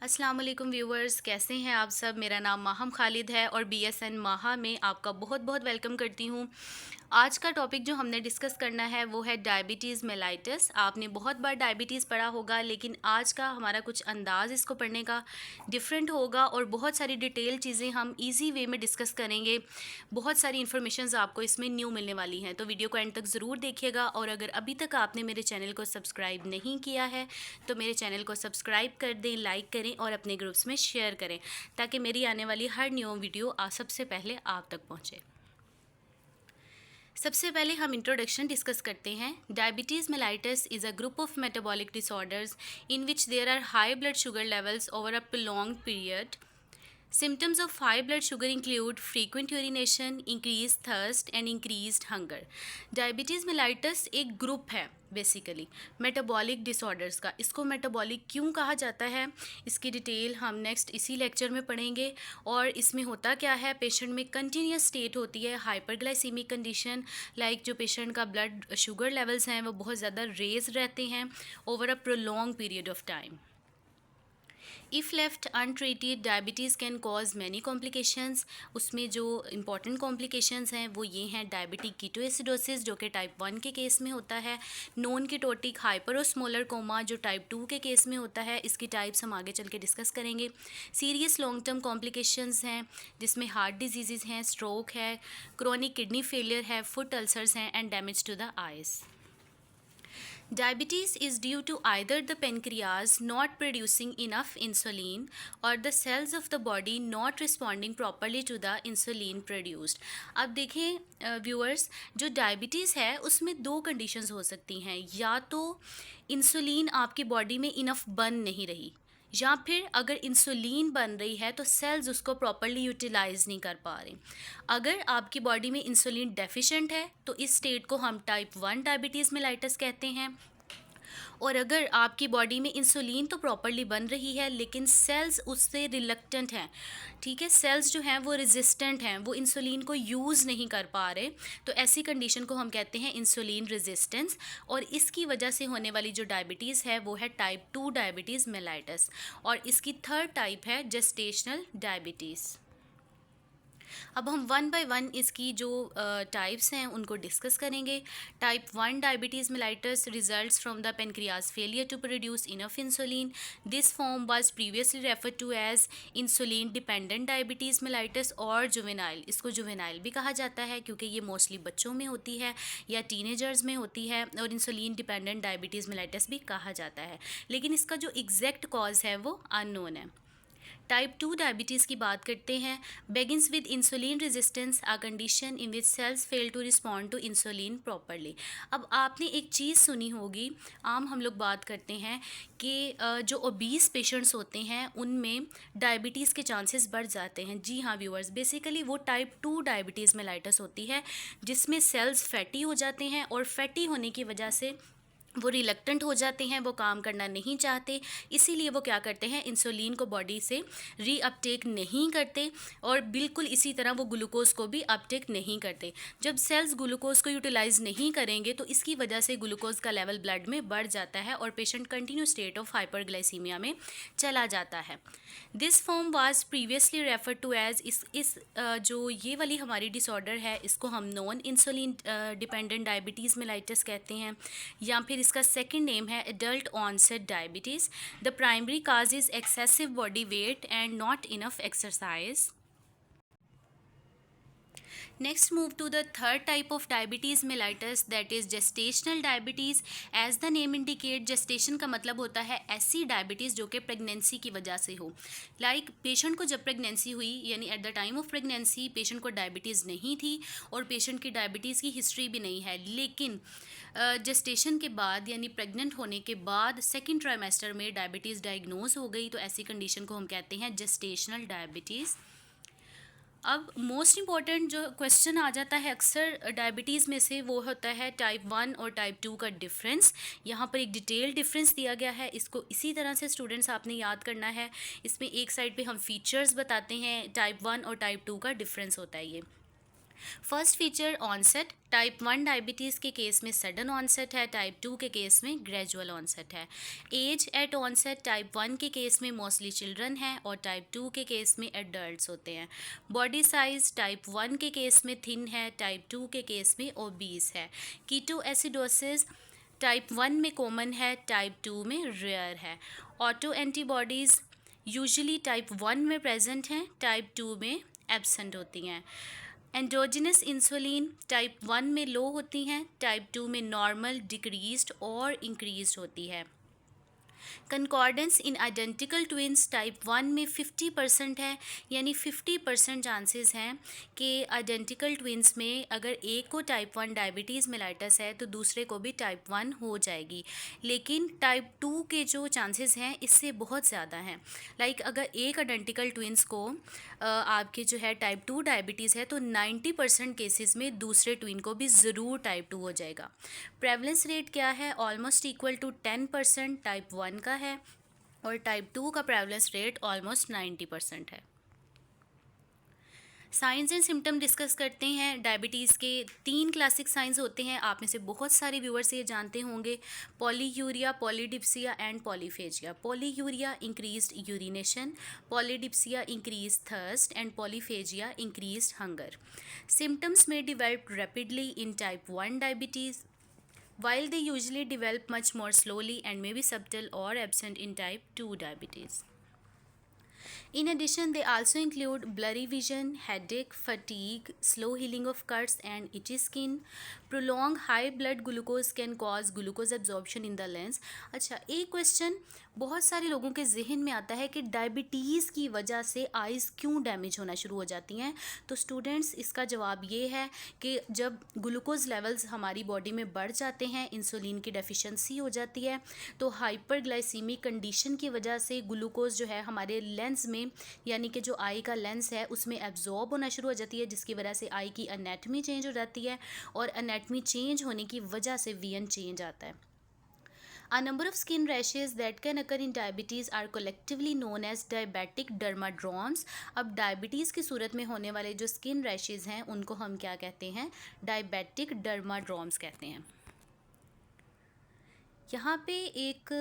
अस्सलाम वालेकुम व्यूवर्स, कैसे हैं आप सब। मेरा नाम माहम खालिद है और बीएसएन माहा में आपका बहुत बहुत वेलकम करती हूँ। आज का टॉपिक जो हमने डिस्कस करना है वो है डायबिटीज़ मेलाइटिस। आपने बहुत बार डायबिटीज़ पढ़ा होगा, लेकिन आज का हमारा कुछ अंदाज़ इसको पढ़ने का डिफरेंट होगा और बहुत सारी डिटेल चीज़ें हम इजी वे में डिस्कस करेंगे। बहुत सारी इन्फॉर्मेशंस आपको इसमें न्यू मिलने वाली हैं, तो वीडियो को एंड तक ज़रूर देखिएगा। और अगर अभी तक आपने मेरे चैनल को सब्सक्राइब नहीं किया है तो मेरे चैनल को सब्सक्राइब कर दें, लाइक करें और अपने ग्रुप्स में शेयर करें, ताकि मेरी आने वाली हर न्यू वीडियो सबसे पहले आप तक पहुँचे। सबसे पहले हम इंट्रोडक्शन डिस्कस करते हैं। Diabetes mellitus is a group of metabolic disorders in which there are high blood sugar levels over a prolonged period. Symptoms of high blood sugar include frequent urination, increased thirst and increased hunger. Diabetes mellitus एक group है basically metabolic disorders का। इसको metabolic क्यों कहा जाता है, इसकी detail हम नेक्स्ट इसी लेक्चर में पढ़ेंगे। और इसमें होता क्या है, पेशेंट में कंटिन्यूस स्टेट होती है हाइपरग्लाइसीमिक कंडीशन, लाइक जो पेशेंट का ब्लड शुगर लेवल्स हैं वो बहुत ज़्यादा रेज रहते हैं over a prolong period of time. If left untreated diabetes can cause many complications. उसमें जो इंपॉर्टेंट कॉम्प्लिकेशंस हैं वो ये हैं डायबिटिक कीटोएसिडोसिस जो कि टाइप 1 के केस में होता है, नॉन कीटोटिक हाइपरोस्मोलर कोमा जो टाइप 2 के केस में होता है। इसकी टाइप्स हम आगे चल के डिस्कस करेंगे। सीरियस लॉन्ग टर्म कॉम्प्लिकेशंस हैं जिसमें हार्ट डिजीज़ हैं, स्ट्रोक है, क्रोनिक किडनी फेलियर है, फुट अल्सर्स हैं and damage to the eyes. Diabetes is due to either the pancreas not producing enough insulin or the cells of the body not responding properly to the insulin produced. अब देखें viewers, जो diabetes है उसमें दो conditions हो सकती हैं। या तो इंसुलिन आपकी बॉडी में इनफ बन नहीं रही, या फिर अगर इंसुलिन बन रही है तो सेल्स उसको प्रॉपरली यूटिलाइज नहीं कर पा रहे। अगर आपकी बॉडी में इंसुलिन डेफिशिएंट है तो इस स्टेट को हम टाइप 1 डायबिटीज़ मेलाइटस कहते हैं। और अगर आपकी बॉडी में इंसुलिन तो प्रॉपरली बन रही है लेकिन सेल्स उससे रिलक्टेंट हैं, ठीक है, सेल्स जो हैं वो रेजिस्टेंट हैं, वो इंसुलिन को यूज़ नहीं कर पा रहे, तो ऐसी कंडीशन को हम कहते हैं इंसुलिन रेजिस्टेंस। और इसकी वजह से होने वाली जो डायबिटीज़ है वो है टाइप 2 डायबिटीज़ मेलाइटस। और इसकी थर्ड टाइप है जेस्टेशनल डायबिटीज़। अब हम वन बाय वन इसकी जो टाइप्स हैं उनको डिस्कस करेंगे। Type 1 diabetes mellitus results from the pancreas failure to produce enough insulin. This form was previously referred to as insulin dependent diabetes mellitus और juvenile. इसको juvenile भी कहा जाता है क्योंकि ये मोस्टली बच्चों में होती है या टीनेजर्स में होती है, और इंसुलिन डिपेंडेंट डायबिटीज़ मेलाइटस भी कहा जाता है, लेकिन इसका जो एग्जैक्ट कॉज है वो अननोन है। टाइप 2 डायबिटीज़ की बात करते हैं। Begins with insulin resistance, a condition in which cells fail to respond to insulin properly. अब आपने एक चीज़ सुनी होगी, आम हम लोग बात करते हैं कि जो ओबीस पेशेंट्स होते हैं उनमें डायबिटीज़ के चांसेस बढ़ जाते हैं। जी हाँ व्यूअर्स, बेसिकली वो टाइप 2 डायबिटीज़ मेलाइटस होती है जिसमें सेल्स फैटी हो जाते हैं, और फैटी होने की वजह से वो रिलक्टेंट हो जाते हैं, वो काम करना नहीं चाहते, इसीलिए वो क्या करते हैं, इंसुलिन को बॉडी से रीअपटेक नहीं करते, और बिल्कुल इसी तरह वो ग्लूकोज को भी अपटेक नहीं करते। जब सेल्स ग्लूकोज को यूटिलाइज नहीं करेंगे तो इसकी वजह से ग्लूकोज का लेवल ब्लड में बढ़ जाता है और patient continue state of hyperglycaemia में चला जाता है। This form was previously refer to as, जो ये वाली हमारी डिसऑर्डर है इसको हम non insulin dependent diabetes mellitus कहते हैं, या फिर इसका सेकंड नेम है adult onset diabetes. The primary cause is excessive body weight and not enough exercise. Next, move to the third type of diabetes mellitus, that is gestational diabetes. As the name indicate, gestation का मतलब होता है ऐसी diabetes जो कि pregnancy की वजह से हो। लाइक पेशेंट को जब प्रेगनेंसी हुई, यानी at the time of pregnancy patient को डायबिटीज़ नहीं थी और पेशेंट की डायबिटीज़ की हिस्ट्री भी नहीं है, लेकिन जेस्टेशन के बाद यानी प्रेग्नेंट होने के बाद सेकेंड ट्राइमेस्टर में डायबिटीज़ डायग्नोज हो गई, तो ऐसी कंडीशन को हम कहते हैं जेस्टेशनल डायबिटीज़। अब मोस्ट इम्पॉर्टेंट जो क्वेश्चन आ जाता है अक्सर डायबिटीज़ में से वो होता है टाइप 1 और टाइप 2 का डिफरेंस। यहाँ पर एक डिटेल डिफरेंस दिया गया है, इसको इसी तरह से स्टूडेंट्स आपने याद करना है। इसमें एक साइड पे हम फीचर्स बताते हैं, टाइप 1 और टाइप 2 का डिफरेंस होता है ये। First feature onset, type 1 diabetes के केस में सडन ऑनसेट है, टाइप 2 के केस में ग्रेजुअल ऑनसेट है। एज एट ऑनसेट, टाइप 1 के केस में मोस्टली चिल्ड्रन है और टाइप 2 के केस में एडल्ट्स होते हैं। बॉडी साइज, टाइप 1 के केस में थिन है, टाइप 2 के केस में ओबीस है। कीटो एसिडोसिस टाइप 1 में कॉमन है, टाइप 2 में रेयर है। ऑटो एंटीबॉडीज़ यूजुअली टाइप 1 में प्रेजेंट हैं, टाइप 2 में एब्सेंट होती हैं। एंडोजिनस इंसुलिन टाइप 1 में लो होती हैं, टाइप 2 में नॉर्मल, डिक्रीज्ड और इंक्रीज्ड होती है। कंकॉर्डेंस इन आइडेंटिकल ट्विंस टाइप 1 में 50% है, यानी 50% चांसेस हैं कि आइडेंटिकल ट्विंस में अगर एक को टाइप 1 डायबिटीज़ मेलाइटस है तो दूसरे को भी टाइप 1 हो जाएगी। लेकिन टाइप 2 के जो चांसेस हैं इससे बहुत ज़्यादा हैं। लाइक अगर एक आइडेंटिकल ट्विंस को आपके जो है टाइप 2 डायबिटीज़ है तो 90% केसेस में दूसरे ट्विन को भी ज़रूर टाइप 2 हो जाएगा। प्रेवलेंस रेट क्या है? ऑलमोस्ट इक्वल टू 10% टाइप 1 का है और टाइप 2 का प्रेवलेंस रेट ऑलमोस्ट 90% है। साइंस एंड सिम्टम डिस्कस करते हैं। डायबिटीज़ के 3 क्लासिक साइंस होते हैं, आप में से बहुत सारे व्यूअर्स ये जानते होंगे। Polyuria, polydipsia and polyphagia. Polyuria increased urination, polydipsia increase thirst and polyphagia increased hunger. Symptoms में develop rapidly in type 1 diabetes, while they usually develop much more slowly and may be subtle or absent in type 2 diabetes. In addition, they also include blurry vision, headache, fatigue, slow healing of cuts and itchy skin. Prolonged high blood glucose can cause glucose absorption in the lens. अच्छा, एक question बहुत सारे लोगों के जहन में आता है कि डायबिटीज़ की वजह से आइज़ क्यों डैमेज होना शुरू हो जाती हैं। तो स्टूडेंट्स, इसका जवाब ये है कि जब ग्लूकोज लेवल्स हमारी बॉडी में बढ़ जाते हैं, इंसुलिन की डेफिशिएंसी हो जाती है, तो हाइपरग्लाइसीमिक कंडीशन की वजह से ग्लूकोज जो है हमारे लेंस में, यानी कि जो आई का लेंस है उसमें एब्जॉर्ब होना शुरू हो जाती है, जिसकी वजह से आई की एनाटमी चेंज हो जाती है और एनाटमी चेंज होने की वजह से वीएन चेंज आता है। A number of skin rashes that can occur in diabetes are collectively known as diabetic dermatomes. अब डायबिटीज़ की सूरत में होने वाले जो स्किन रैशेज हैं उनको हम क्या कहते हैं? डायबिटिक डर्माड्रोम्स कहते हैं। यहाँ पे एक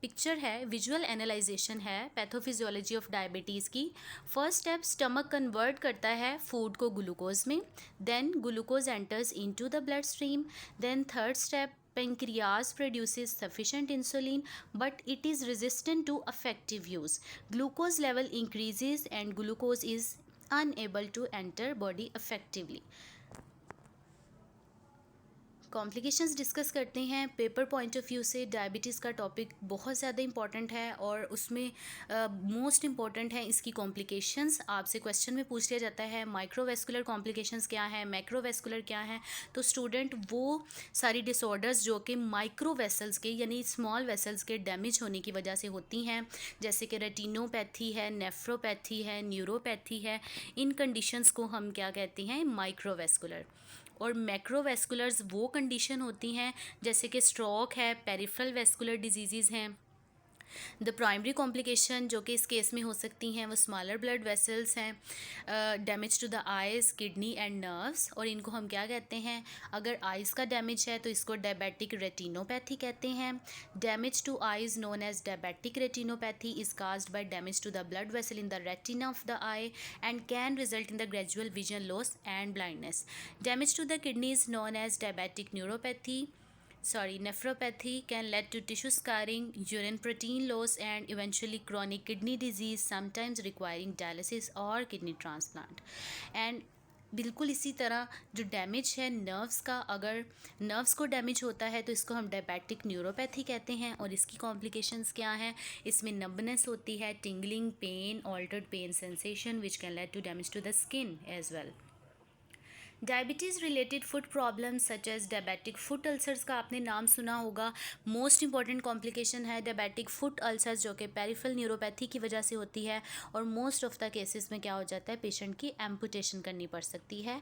पिक्चर है, विजुअल एनालाइजेशन है पैथोफिजियोलॉजी ऑफ डायबिटीज़ की। फर्स्ट स्टेप, स्टमक कन्वर्ट करता है फूड को ग्लूकोज में, then glucose enters into the blood stream, then third step, pancreas produces sufficient insulin but it is resistant to effective use. Glucose level increases and glucose is unable to enter body effectively. Complications discuss करते हैं। Paper point of view से diabetes का topic बहुत ज़्यादा important है और उसमें most important है इसकी कॉम्प्लिकेशंस। आपसे क्वेश्चन में पूछ लिया जाता है माइक्रोवेस्कुलर कॉम्प्लिकेशंस क्या है, मैक्रोवेस्कुलर क्या है। तो स्टूडेंट वो सारी डिसऑर्डर्स जो कि माइक्रो वेसल्स के यानी स्मॉल वेसल्स के डैमेज होने की वजह से होती हैं, जैसे कि रेटिनोपैथी है, नेफ्रोपैथी है, न्यूरोपैथी है, इन कंडीशंस को हम क्या कहते हैं? माइक्रोवेस्कुलर। और मैक्रोवेस्कुलर्स वो कंडीशन होती हैं जैसे कि स्ट्रोक है, पेरिफेरल वेस्कुलर डिजीज़ हैं। द प्राइमरी कॉम्प्लिकेशन जो कि इस केस में हो सकती हैं वो स्मॉलर ब्लड वेसल्स हैं, damage to the eyes, kidney and nerves. और इनको हम क्या कहते हैं? अगर आइज़ का डैमेज है तो इसको डायबिटिक रेटिनोपैथी कहते हैं। Damage to eyes known as diabetic retinopathy is caused by damage to the blood vessel in the retina of the eye and can result in the gradual vision loss and blindness. Damage to the kidney is known as diabetic nephropathy can lead to tissue scarring, urine protein loss and eventually chronic kidney disease, sometimes requiring dialysis or kidney transplant. And बिल्कुल इसी तरह जो damage है nerves का, अगर nerves को damage होता है तो इसको हम डायबिटिक न्यूरोपैथी कहते हैं। और इसकी कॉम्प्लिकेशंस क्या हैं? इसमें नंबनेस होती है, tingling, pain, altered pain sensation which can lead to damage to the skin as well. Diabetes related food problems such as diabetic foot ulcers का आपने नाम सुना होगा। मोस्ट इंपॉर्टेंट कॉम्प्लिकेशन है डायबिटिक फुट अल्सर्स जो कि पेरिफेरल न्यूरोपैथी की वजह से होती है और मोस्ट ऑफ द केसेस में क्या हो जाता है? पेशेंट की एम्पुटेशन करनी पड़ सकती है।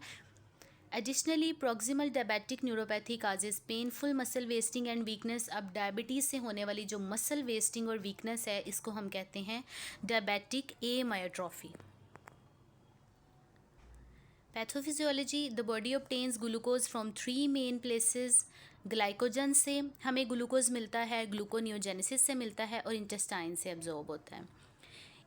Additionally proximal diabetic neuropathy causes painful muscle wasting and weakness. अब डायबिटीज़ से होने वाली जो मसल वेस्टिंग और वीकनेस है इसको हम कहते हैं diabetic amyotrophy. Pathophysiology, the body obtains glucose from 3 main places. Glycogen से हमें ग्लूकोज मिलता है, ग्लूकोनियोजेनेसिस से मिलता है और इंटेस्टाइन से एब्जॉर्ब होता है।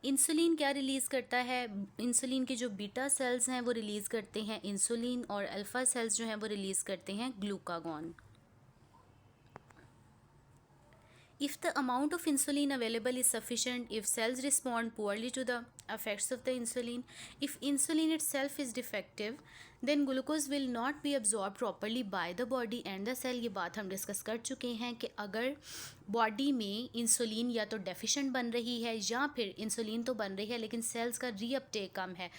इंसुलिन क्या रिलीज़ करता है? इंसुलिन के जो बीटा सेल्स हैं वो रिलीज़ करते हैं इंसुलिन, और अल्फ़ा सेल्स जो हैं वो रिलीज़ करते हैं glucagon. If the amount of insulin available is sufficient, if cells respond poorly to the effects of the insulin, if insulin itself is defective, then glucose will not be absorbed properly by the body and the cell। ये बात हम discuss कर चुके हैं कि अगर body में insulin या तो डेफिशिएंट बन रही है या फिर इंसुलिन तो बन रही है लेकिन सेल्स का रीअपटेक कम है,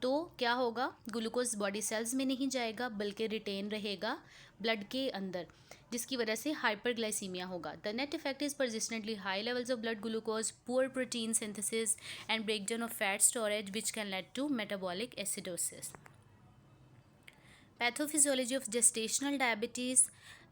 तो क्या होगा? ग्लूकोज बॉडी सेल्स में नहीं जाएगा बल्कि रिटेन रहेगा ब्लड के अंदर, जिसकी वजह से हाइपरग्लाइसीमिया होगा। The net effect is persistently high levels of blood glucose, poor protein synthesis and breakdown of fat storage which can lead to metabolic acidosis. Pathophysiology of gestational diabetes.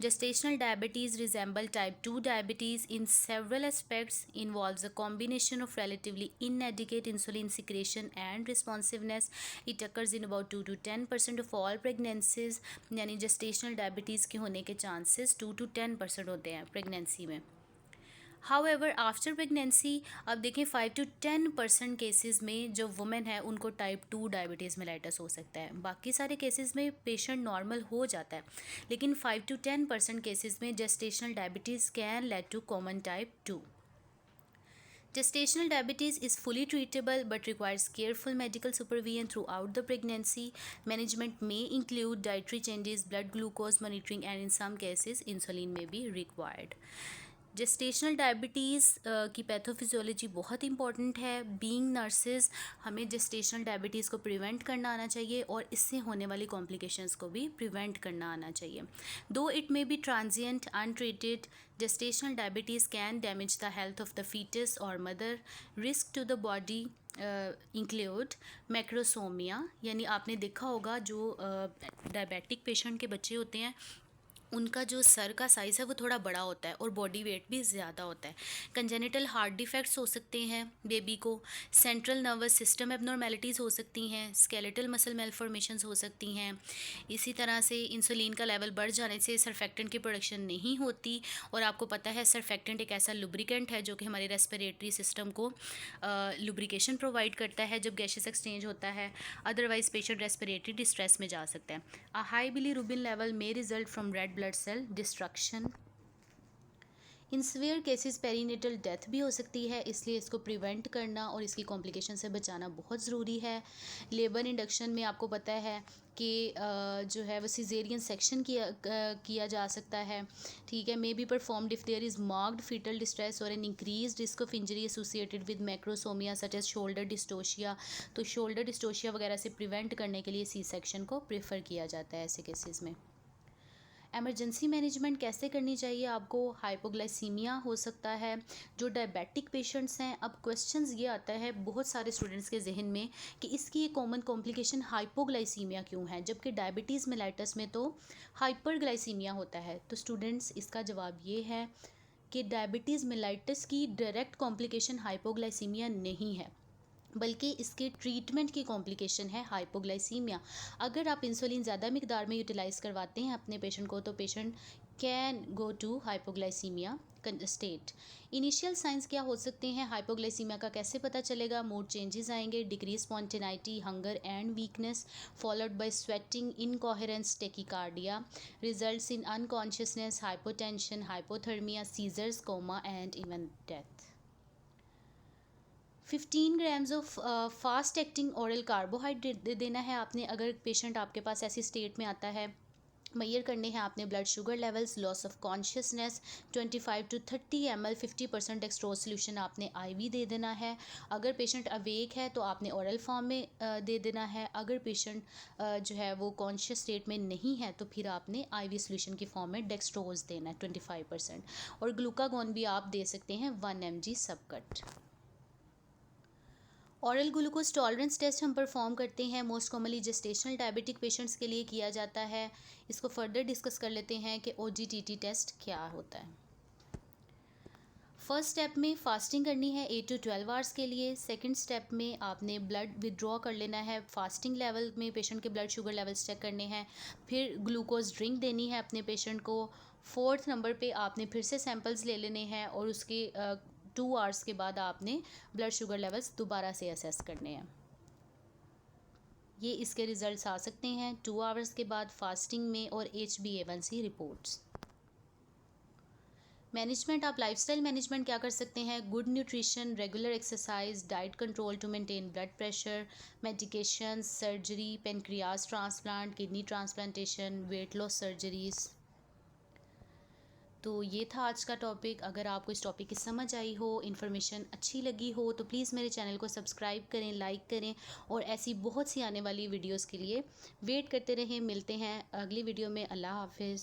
Gestational diabetes resemble type 2 diabetes in several aspects, involves a combination of relatively inadequate insulin secretion and responsiveness. It occurs in about 2 to 10% of all pregnancies। यानी gestational diabetes के होने के chances 2 to 10% होते हैं pregnancy में। However after pregnancy, अब देखें 5 to 10% cases में जो वुमेन है उनको टाइप 2 डायबिटीज़ मेलाइटस हो सकता है। बाकी सारे केसेस में पेशेंट नॉर्मल हो जाता है, लेकिन 5 to 10% केसेस में gestational diabetes can lead to common type 2। Gestational diabetes is fully treatable but requires careful medical supervision throughout the pregnancy. Management may include dietary changes, blood glucose monitoring, and in some cases insulin may be required। Gestational diabetes की pathophysiology बहुत important है। Being nurses हमें gestational diabetes को prevent करना आना चाहिए और इससे होने वाली कॉम्प्लिकेशंस को भी प्रिवेंट करना आना चाहिए। Though it may be transient untreated, gestational diabetes can damage the health of the foetus और mother. Risk to the body include macrosomia, यानी आपने देखा होगा जो डायबिटिक पेशेंट के बच्चे होते हैं उनका जो सर का साइज़ है वो थोड़ा बड़ा होता है और बॉडी वेट भी ज़्यादा होता है। कंजेनिटल हार्ट डिफेक्ट्स हो सकते हैं बेबी को, सेंट्रल नर्वस सिस्टम एबनॉर्मेलिटीज़ हो सकती हैं, स्केलेटल मसल मेलफॉर्मेशंस हो सकती हैं। इसी तरह से इंसुलिन का लेवल बढ़ जाने से सरफेक्टेंट की प्रोडक्शन नहीं होती, और आपको पता है सरफेक्टेंट एक ऐसा लुब्रिकेंट है जो कि हमारे रेस्पिरेटरी सिस्टम को लुब्रिकेशन प्रोवाइड करता है जब गैसेस एक्सचेंज होता है। अदरवाइज पेशेंट रेस्पिरेटरी डिस्ट्रेस में जा सकता है। A high bilirubin level may result from red blood cell destruction. In severe cases perinatal death भी हो सकती है, इसलिए इसको प्रिवेंट करना और इसकी कॉम्प्लिकेशन से बचाना बहुत ज़रूरी है। लेबर इंडक्शन में आपको पता है कि जो है वो सिजेरियन सेक्शन किया जा सकता है, ठीक है। May be performed if there is marked foetal distress और an increase risk of injury associated with macrosomia such as shoulder dystocia. तो शोल्डर डिस्टोशिया वगैरह से प्रिवेंट करने के लिए सी सेक्शन को प्रेफर किया जाता है ऐसे केसेस में। एमरजेंसी मैनेजमेंट कैसे करनी चाहिए आपको? हाइपोग्लाइसीमिया हो सकता है जो डायबिटिक पेशेंट्स हैं। अब क्वेश्चंस ये आता है बहुत सारे स्टूडेंट्स के जहन में कि इसकी एक कॉमन कॉम्प्लिकेशन हाइपोग्लाइसीमिया क्यों है, जबकि डायबिटीज़ मेलाइटस में तो हाइपरग्लाइसीमिया होता है। तो स्टूडेंट्स इसका जवाब ये है कि डायबिटीज़ मेलाइटस की डायरेक्ट कॉम्प्लिकेशन हाइपोग्लाइसीमिया नहीं है, बल्कि इसके ट्रीटमेंट की कॉम्प्लिकेशन है हाइपोग्लाइसीमिया। अगर आप इंसुलिन ज़्यादा मिकदार में यूटिलाइज़ करवाते हैं अपने पेशेंट को तो patient can go to hypoglycaemia state. Initial signs क्या हो सकते हैं हाइपोग्लाइसीमिया का? कैसे पता चलेगा? मूड चेंजेस आएंगे, decrease spontaneity, hunger and weakness, followed by sweating, incoherence, tachycardia, results in unconsciousness, hypotension, hypothermia, seizures, coma and even death. 15 grams of fast acting oral carbohydrate देना है आपने अगर पेशेंट आपके पास ऐसी स्टेट में आता है। मेजर करने हैं आपने blood sugar levels, loss of consciousness, 25 to 30 ml 50% dextrose solution आपने आईवी दे देना है। अगर पेशेंट अवेक है तो आपने ओरल फॉर्म में दे देना है। अगर पेशेंट जो है वो कॉन्शियस स्टेट में नहीं है तो फिर आपने आईवी सोल्यूशन की फॉर्म में डेक्सट्रोज देना है 25%, और ग्लूकागॉन भी आप दे सकते हैं 1 mg subcut. Oral glucose tolerance test हम परफॉर्म करते हैं, most commonly gestational diabetic patients के लिए किया जाता है। इसको फर्दर डिस्कस कर लेते हैं कि OGTT टेस्ट क्या होता है। फर्स्ट स्टेप में फास्टिंग करनी है 8 to 12 आवर्स के लिए। सेकंड स्टेप में आपने ब्लड विदड्रॉ कर लेना है, फास्टिंग लेवल में पेशेंट के ब्लड शुगर लेवल्स चेक करने हैं, फिर ग्लूकोज ड्रिंक देनी है अपने पेशेंट को। फोर्थ नंबर पे आपने फिर से सैंपल्स ले लेने हैं और उसके 2 आवर्स के बाद आपने ब्लड शुगर लेवल्स दोबारा से असेस करने हैं। ये इसके रिज़ल्ट्स आ सकते हैं 2 आवर्स के बाद फास्टिंग में और HbA1c रिपोर्ट्स। मैनेजमेंट, आप लाइफस्टाइल मैनेजमेंट क्या कर सकते हैं? Good nutrition, regular exercise, diet control to maintain blood pressure, medication, surgery, pancreas transplant, kidney transplantation, weight loss surgeries. तो ये था आज का टॉपिक। अगर आपको इस टॉपिक की समझ आई हो, इन्फॉर्मेशन अच्छी लगी हो, तो प्लीज़ मेरे चैनल को सब्सक्राइब करें, लाइक करें और ऐसी बहुत सी आने वाली वीडियोस के लिए वेट करते रहें। मिलते हैं अगली वीडियो में। अल्लाह हाफिज़।